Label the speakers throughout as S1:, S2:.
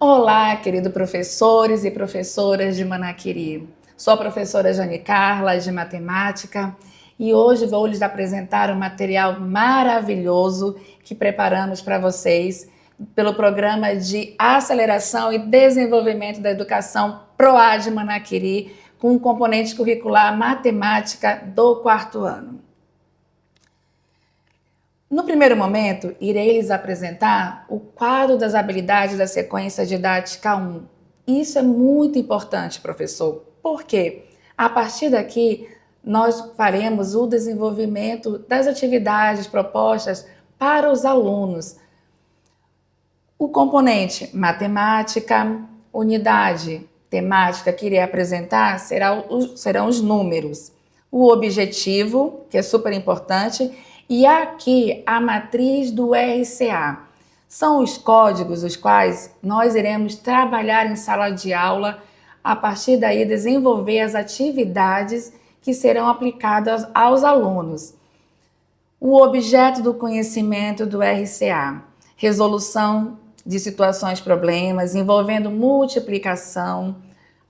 S1: Olá, queridos professores e professoras de Manaquiri. Sou a professora Jane Carla, de Matemática, e hoje vou lhes apresentar um material maravilhoso que preparamos para vocês pelo Programa de Aceleração e Desenvolvimento da Educação PROAD Manaquiri, com um componente curricular Matemática do quarto ano. No primeiro momento, irei lhes apresentar o quadro das habilidades da sequência didática 1. Isso é muito importante, professor. Por quê? A partir daqui, nós faremos o desenvolvimento das atividades propostas para os alunos. O componente matemática, unidade temática que irei apresentar serão os números. O objetivo, que é super importante, e aqui a matriz do RCA. São os códigos os quais nós iremos trabalhar em sala de aula, a partir daí desenvolver as atividades que serão aplicadas aos alunos. O objeto do conhecimento do RCA, resolução de situações problemas envolvendo multiplicação,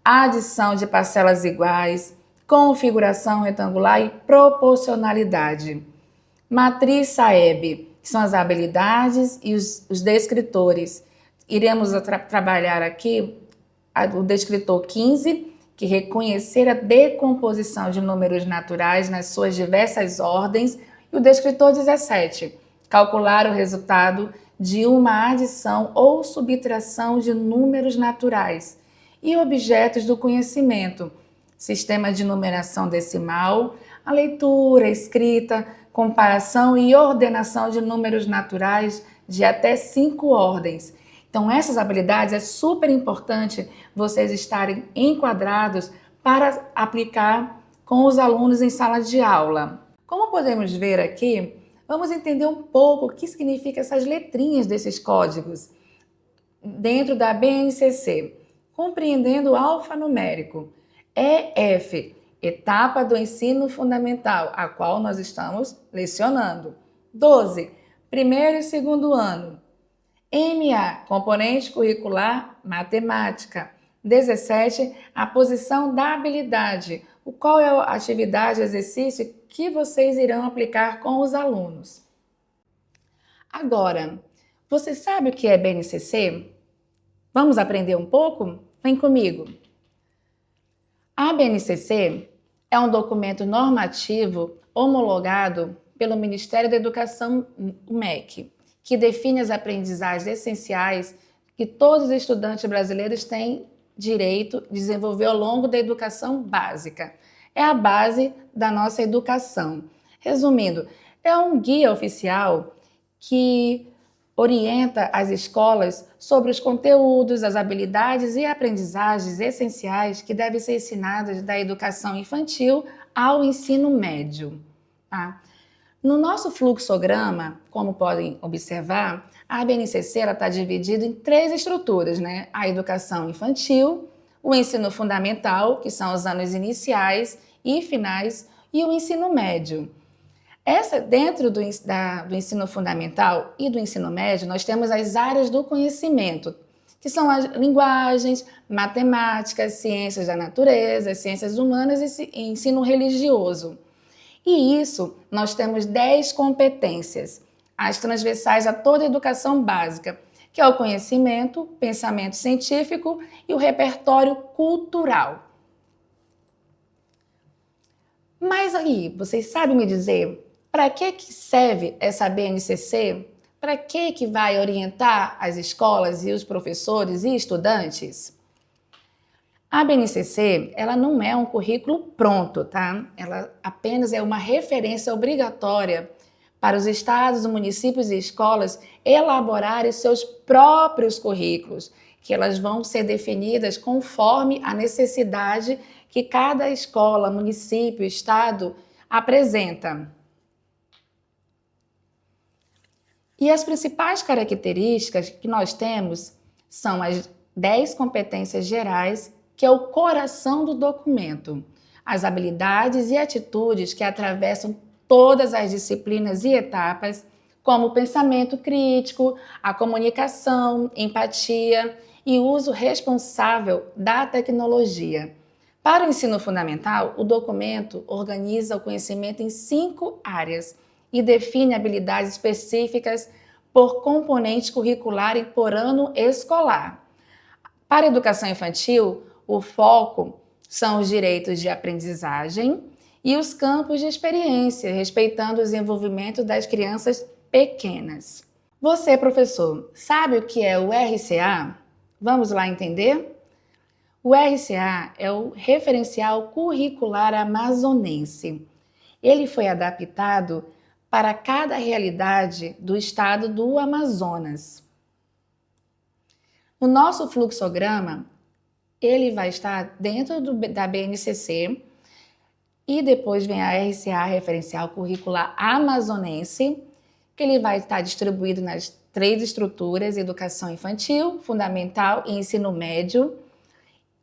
S1: adição de parcelas iguais, configuração retangular e proporcionalidade. Matriz SAEB, que são as habilidades e os descritores. Iremos trabalhar aqui o descritor 15, que reconhecer a decomposição de números naturais nas suas diversas ordens, e o descritor 17, calcular o resultado de uma adição ou subtração de números naturais. E objetos do conhecimento, sistema de numeração decimal, a leitura, a escrita, comparação e ordenação de números naturais de até 5 ordens. Então, essas habilidades é super importante vocês estarem enquadrados para aplicar com os alunos em sala de aula. Como podemos ver aqui, vamos entender um pouco o que significa essas letrinhas desses códigos dentro da BNCC, compreendendo o alfanumérico. EF, etapa do ensino fundamental, a qual nós estamos lecionando. 12, primeiro e segundo ano. MA, componente curricular matemática. 17, a posição da habilidade, o qual é a atividade, exercício que vocês irão aplicar com os alunos. Agora, você sabe o que é BNCC? Vamos aprender um pouco? Vem comigo! A BNCC é um documento normativo homologado pelo Ministério da Educação, o MEC, que define as aprendizagens essenciais que todos os estudantes brasileiros têm direito de desenvolver ao longo da educação básica. É a base da nossa educação. Resumindo, é um guia oficial que orienta as escolas sobre os conteúdos, as habilidades e aprendizagens essenciais que devem ser ensinadas da educação infantil ao ensino médio. Tá? No nosso fluxograma, como podem observar, a BNCC está dividida em 3 estruturas, né? A educação infantil, o ensino fundamental, que são os anos iniciais e finais, e o ensino médio. Dentro do ensino fundamental e do ensino médio, nós temos as áreas do conhecimento, que são as linguagens, matemáticas, ciências da natureza, ciências humanas e ensino religioso. E isso, nós temos 10 competências, as transversais a toda a educação básica, que é o conhecimento, pensamento científico e o repertório cultural. Mas aí, vocês sabem me dizer para que serve essa BNCC? Para que vai orientar as escolas e os professores e estudantes? A BNCC, ela não é um currículo pronto, tá? Ela apenas é uma referência obrigatória para os estados, municípios e escolas elaborarem seus próprios currículos, que elas vão ser definidas conforme a necessidade que cada escola, município, estado apresenta. E as principais características que nós temos são as 10 competências gerais, que é o coração do documento, as habilidades e atitudes que atravessam todas as disciplinas e etapas, como o pensamento crítico, a comunicação, empatia e uso responsável da tecnologia. Para o ensino fundamental, o documento organiza o conhecimento em 5 áreas e define habilidades específicas por componente curricular e por ano escolar. Para a educação infantil, o foco são os direitos de aprendizagem e os campos de experiência, respeitando o desenvolvimento das crianças pequenas. Você, professor, sabe o que é o RCA? Vamos lá entender? O RCA é o Referencial Curricular Amazonense. Ele foi adaptado para cada realidade do estado do Amazonas. No nosso fluxograma, ele vai estar dentro da BNCC e depois vem a RCA, Referencial Curricular Amazonense, que ele vai estar distribuído nas 3 estruturas: educação infantil, fundamental e ensino médio.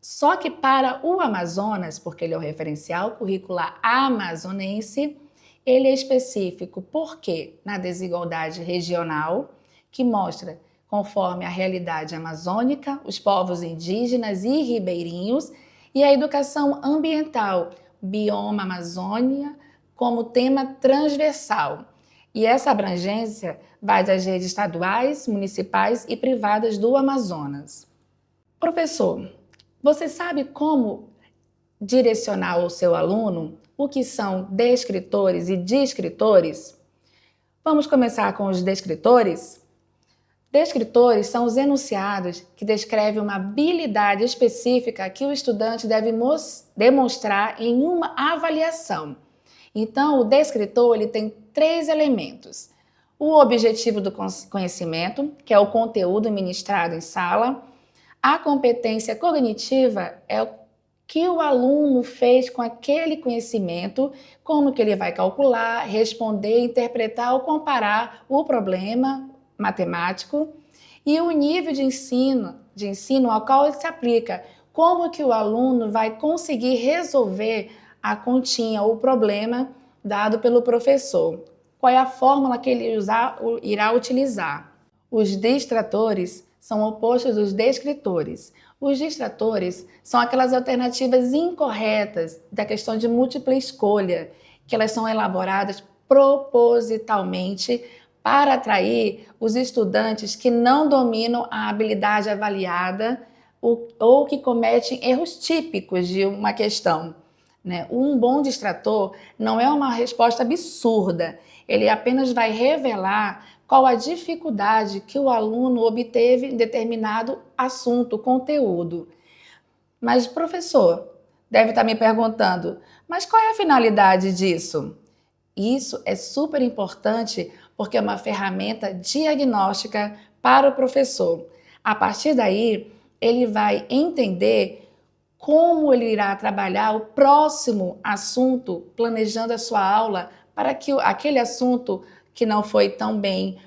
S1: Só que para o Amazonas, porque ele é o Referencial Curricular Amazonense, ele é específico porque na desigualdade regional, que mostra conforme a realidade amazônica, os povos indígenas e ribeirinhos, e a educação ambiental, bioma Amazônia, como tema transversal. E essa abrangência vai das redes estaduais, municipais e privadas do Amazonas. Professor, você sabe como direcionar ao seu aluno o que são descritores e descritores? Vamos começar com os descritores? Descritores são os enunciados que descrevem uma habilidade específica que o estudante deve demonstrar em uma avaliação. Então, o descritor ele tem 3 elementos. O objetivo do conhecimento, que é o conteúdo ministrado em sala. A competência cognitiva é o que o aluno fez com aquele conhecimento, como que ele vai calcular, responder, interpretar ou comparar o problema matemático. E o nível de ensino ao qual ele se aplica, como que o aluno vai conseguir resolver a continha ou o problema dado pelo professor. Qual é a fórmula que ele irá utilizar? Os distratores são opostos dos descritores. Os distratores são aquelas alternativas incorretas da questão de múltipla escolha, que elas são elaboradas propositalmente para atrair os estudantes que não dominam a habilidade avaliada ou que cometem erros típicos de uma questão. Um bom distrator não é uma resposta absurda, ele apenas vai revelar qual a dificuldade que o aluno obteve em determinado assunto, conteúdo. Mas, professor, deve estar me perguntando, mas qual é a finalidade disso? Isso é super importante porque é uma ferramenta diagnóstica para o professor. A partir daí, ele vai entender como ele irá trabalhar o próximo assunto, planejando a sua aula para que aquele assunto que não foi tão bem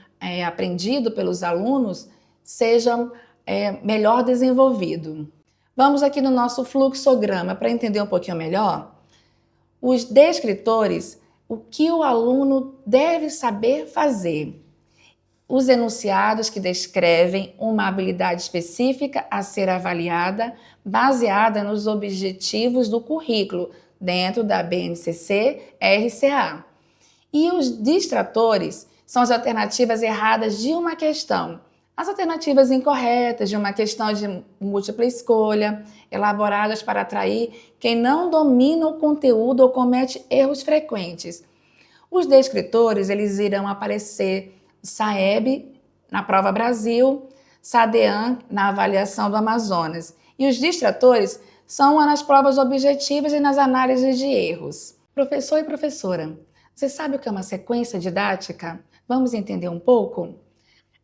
S1: aprendido pelos alunos seja melhor desenvolvido. Vamos aqui no nosso fluxograma para entender um pouquinho melhor. Os descritores, o que o aluno deve saber fazer. Os enunciados que descrevem uma habilidade específica a ser avaliada baseada nos objetivos do currículo dentro da BNCC RCA. E os distratores são as alternativas erradas de uma questão. As alternativas incorretas de uma questão de múltipla escolha, elaboradas para atrair quem não domina o conteúdo ou comete erros frequentes. Os descritores, eles irão aparecer SAEB na prova Brasil, SADEAN na avaliação do Amazonas. E os distratores são nas provas objetivas e nas análises de erros. Professor e professora, você sabe o que é uma sequência didática? Vamos entender um pouco?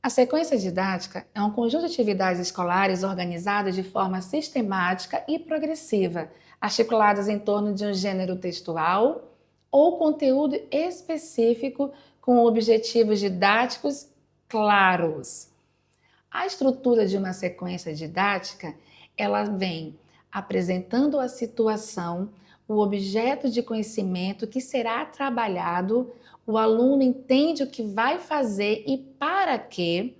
S1: A sequência didática é um conjunto de atividades escolares organizadas de forma sistemática e progressiva, articuladas em torno de um gênero textual ou conteúdo específico com objetivos didáticos claros. A estrutura de uma sequência didática, ela vem apresentando a situação, o objeto de conhecimento que será trabalhado, o aluno entende o que vai fazer e para quê.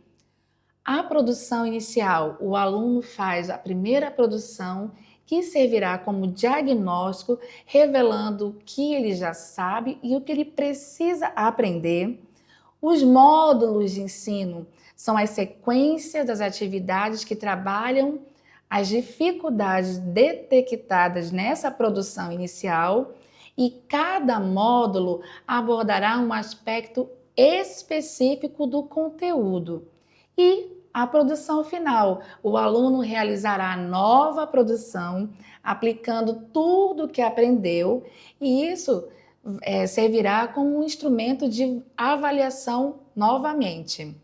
S1: A produção inicial, o aluno faz a primeira produção que servirá como diagnóstico, revelando o que ele já sabe e o que ele precisa aprender. Os módulos de ensino são as sequências das atividades que trabalham as dificuldades detectadas nessa produção inicial e cada módulo abordará um aspecto específico do conteúdo. E a produção final, o aluno realizará a nova produção, aplicando tudo o que aprendeu, e isso servirá como um instrumento de avaliação novamente.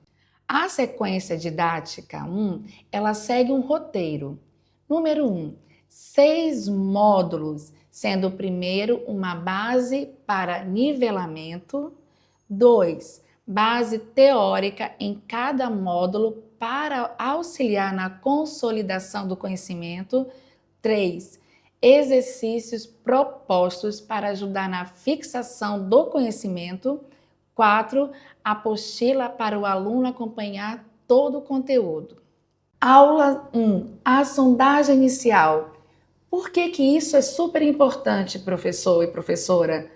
S1: A sequência didática 1, ela segue um roteiro. Número 1, 6 módulos, sendo o primeiro uma base para nivelamento. 2, base teórica em cada módulo para auxiliar na consolidação do conhecimento. 3, exercícios propostos para ajudar na fixação do conhecimento. 4, apostila para o aluno acompanhar todo o conteúdo. Aula 1, a sondagem inicial. Por que isso é super importante, professor e professora?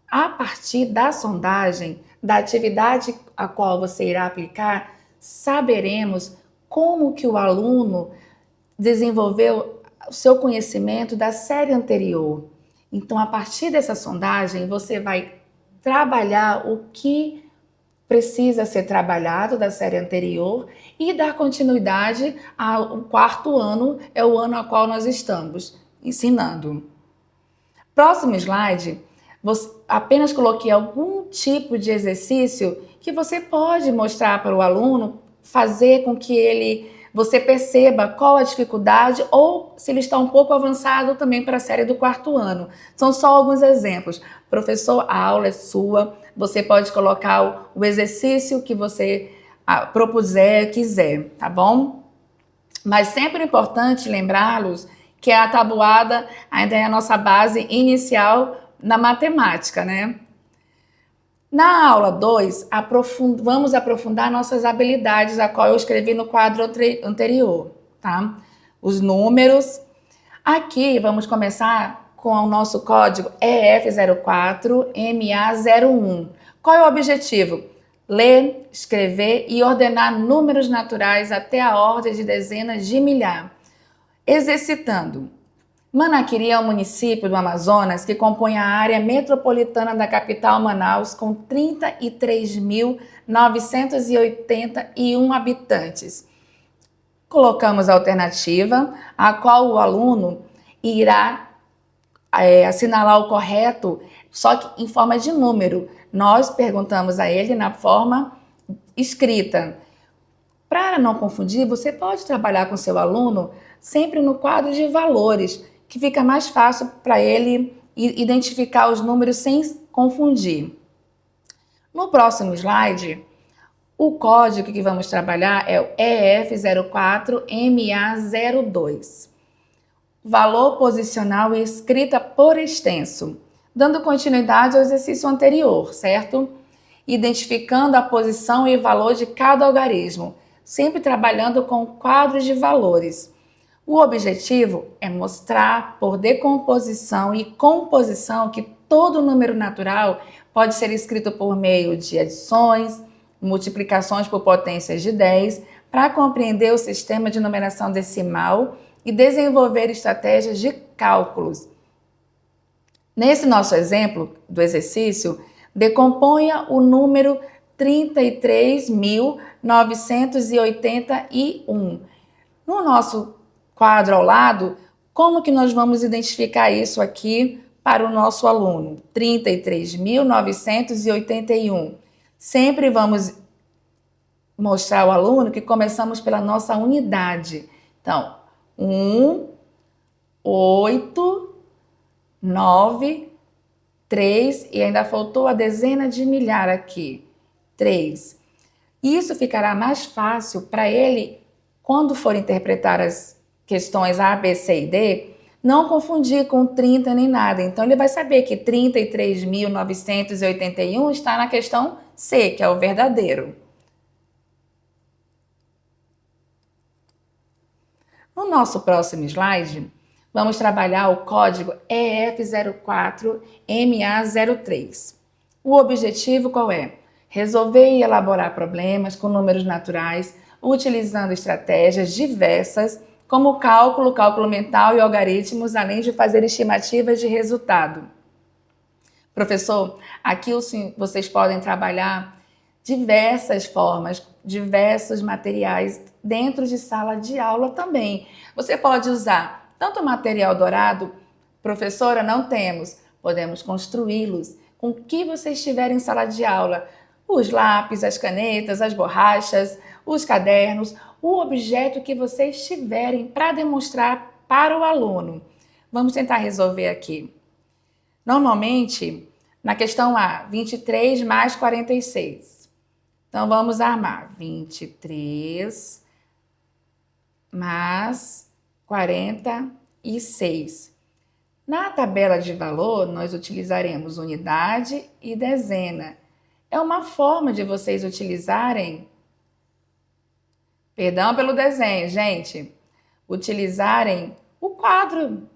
S1: A partir da sondagem, da atividade a qual você irá aplicar, saberemos como que o aluno desenvolveu o seu conhecimento da série anterior. Então, a partir dessa sondagem, você vai trabalhar o que precisa ser trabalhado da série anterior e dar continuidade ao 4º ano, é o ano ao qual nós estamos ensinando. Próximo slide, apenas coloquei algum tipo de exercício que você pode mostrar para o aluno, fazer com que você perceba qual a dificuldade ou se ele está um pouco avançado também para a série do 4º ano. São só alguns exemplos. Professor, a aula é sua, você pode colocar o exercício que você propuser, quiser, tá bom? Mas sempre é importante lembrá-los que a tabuada ainda é a nossa base inicial na matemática, né? Na aula 2, vamos aprofundar nossas habilidades, a qual eu escrevi no quadro anterior, tá? Os números. Aqui vamos começar com o nosso código EF04MA01. Qual é o objetivo? Ler, escrever e ordenar números naturais até a ordem de dezenas de milhar. Exercitando. Manaquiri é um município do Amazonas que compõe a área metropolitana da capital Manaus com 33.981 habitantes. Colocamos a alternativa, a qual o aluno irá assinalar o correto, só que em forma de número. Nós perguntamos a ele na forma escrita. Para não confundir, você pode trabalhar com seu aluno sempre no quadro de valores, que fica mais fácil para ele identificar os números sem confundir. No próximo slide, o código que vamos trabalhar é o EF04MA02. Valor posicional e escrita por extenso, dando continuidade ao exercício anterior, certo? Identificando a posição e valor de cada algarismo, sempre trabalhando com quadros de valores. O objetivo é mostrar por decomposição e composição que todo número natural pode ser escrito por meio de adições, multiplicações por potências de 10, para compreender o sistema de numeração decimal e desenvolver estratégias de cálculos. Nesse nosso exemplo do exercício, decomponha o número 33.981. No nosso quadro ao lado, como que nós vamos identificar isso aqui para o nosso aluno? 33.981. Sempre vamos mostrar ao aluno que começamos pela nossa unidade. Então, 1, 8, 9, 3 e ainda faltou a dezena de milhar aqui, 3. Isso ficará mais fácil para ele, quando for interpretar as questões A, B, C e D, não confundir com 30 nem nada. Então, ele vai saber que 33.981 está na questão C, que é o verdadeiro. No nosso próximo slide, vamos trabalhar o código EF04MA03. O objetivo qual é? Resolver e elaborar problemas com números naturais, utilizando estratégias diversas, como cálculo, cálculo mental e algoritmos, além de fazer estimativas de resultado. Professor, aqui vocês podem trabalhar diversas formas, diversos materiais dentro de sala de aula também. Você pode usar tanto material dourado, professora, não temos, podemos construí-los com o que vocês tiverem em sala de aula. Os lápis, as canetas, as borrachas, os cadernos, o objeto que vocês tiverem para demonstrar para o aluno. Vamos tentar resolver aqui. Normalmente, na questão A, 23 mais 46. Então, vamos armar 23 mais 46. Na tabela de valor, nós utilizaremos unidade e dezena. É uma forma de vocês utilizarem, perdão pelo desenho, gente, utilizarem o quadro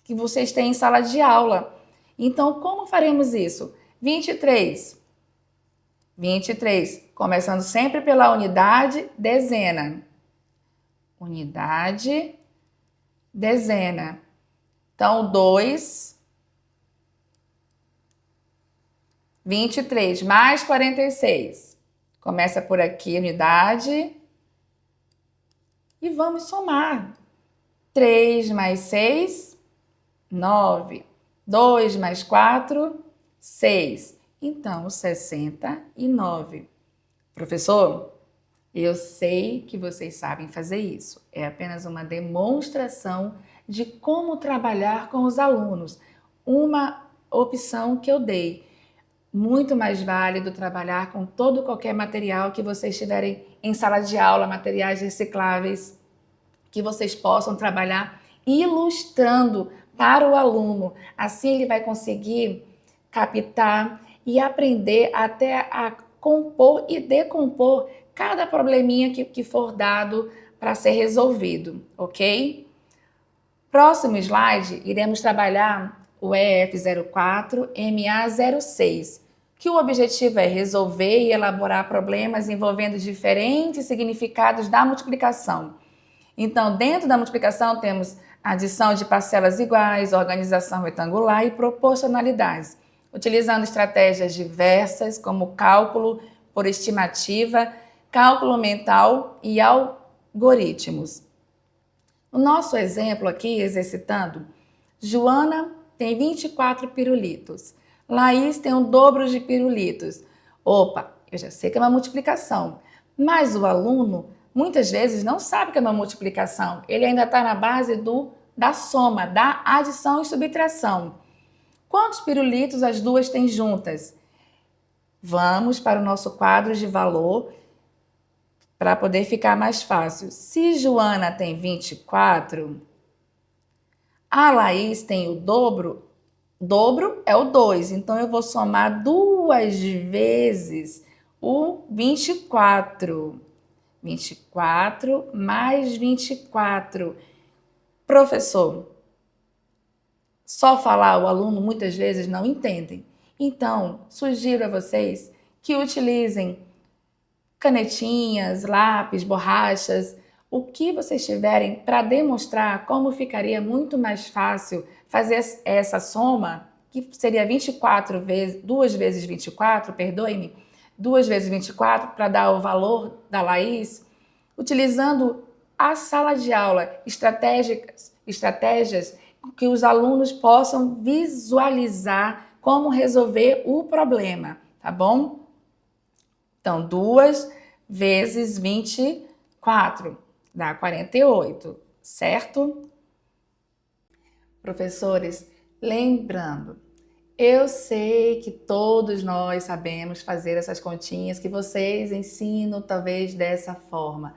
S1: que vocês têm em sala de aula. Então, como faremos isso? 23, começando sempre pela unidade, dezena. Unidade, dezena. Então, 2, 23 mais 46. Começa por aqui, unidade. E vamos somar. 3 mais 6, 9. 2 mais 4, 6. Então, 69. Professor, eu sei que vocês sabem fazer isso. É apenas uma demonstração de como trabalhar com os alunos. Uma opção que eu dei. Muito mais válido trabalhar com todo qualquer material que vocês tiverem em sala de aula, materiais recicláveis, que vocês possam trabalhar ilustrando para o aluno. Assim ele vai conseguir captar e aprender até a compor e decompor cada probleminha que for dado para ser resolvido, ok? Próximo slide, iremos trabalhar o EF04MA06, que o objetivo é resolver e elaborar problemas envolvendo diferentes significados da multiplicação. Então, dentro da multiplicação temos adição de parcelas iguais, organização retangular e proporcionalidades, utilizando estratégias diversas como cálculo por estimativa, cálculo mental e algoritmos. No nosso exemplo aqui, exercitando, Joana tem 24 pirulitos, Laís tem um dobro de pirulitos. Opa, eu já sei que é uma multiplicação, mas o aluno muitas vezes não sabe que é uma multiplicação, ele ainda está na base da soma, da adição e subtração. Quantos pirulitos as duas têm juntas? Vamos para o nosso quadro de valor para poder ficar mais fácil. Se Joana tem 24, a Laís tem o dobro é o 2, então eu vou somar 2 vezes o 24. 24 mais 24. Professor, só falar o aluno muitas vezes não entendem. Então, sugiro a vocês que utilizem canetinhas, lápis, borrachas, o que vocês tiverem para demonstrar como ficaria muito mais fácil fazer essa soma, que seria 24 vezes, 2 vezes 24, perdoe-me, 2 vezes 24 para dar o valor da Laís, utilizando a sala de aula, estratégias que os alunos possam visualizar como resolver o problema, tá bom? Então, 2 vezes 24 dá 48, certo? Professores, lembrando, eu sei que todos nós sabemos fazer essas continhas que vocês ensinam talvez dessa forma,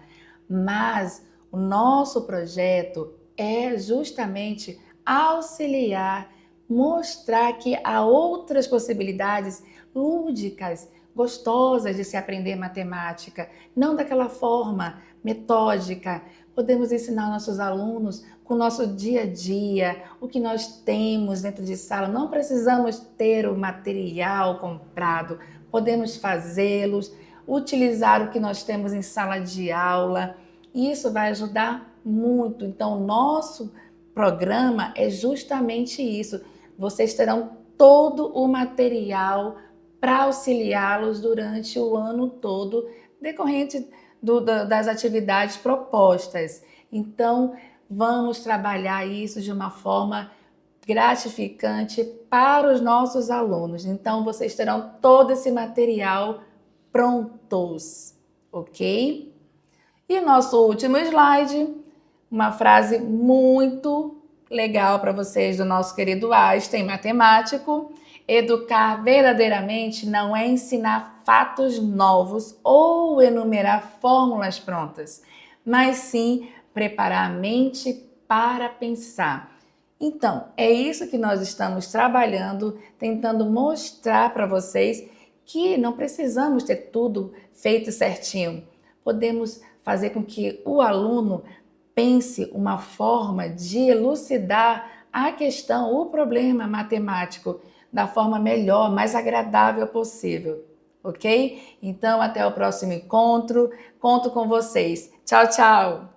S1: mas o nosso projeto é justamente auxiliar, mostrar que há outras possibilidades lúdicas, gostosas de se aprender matemática, não daquela forma metódica. Podemos ensinar nossos alunos com o nosso dia a dia, o que nós temos dentro de sala. Não precisamos ter o material comprado, podemos fazê-los, utilizar o que nós temos em sala de aula. Isso vai ajudar muito. Então, nosso programa é justamente isso. Vocês terão todo o material para auxiliá-los durante o ano todo, decorrente das atividades propostas. Então, vamos trabalhar isso de uma forma gratificante para os nossos alunos. Então, vocês terão todo esse material prontos, ok? E nosso último slide, uma frase muito legal para vocês do nosso querido Einstein, matemático. Educar verdadeiramente não é ensinar fatos novos ou enumerar fórmulas prontas, mas sim preparar a mente para pensar. Então, é isso que nós estamos trabalhando, tentando mostrar para vocês que não precisamos ter tudo feito certinho. Podemos fazer com que o aluno pense uma forma de elucidar a questão, o problema matemático, da forma melhor, mais agradável possível, ok? Então, até o próximo encontro. Conto com vocês. Tchau, tchau!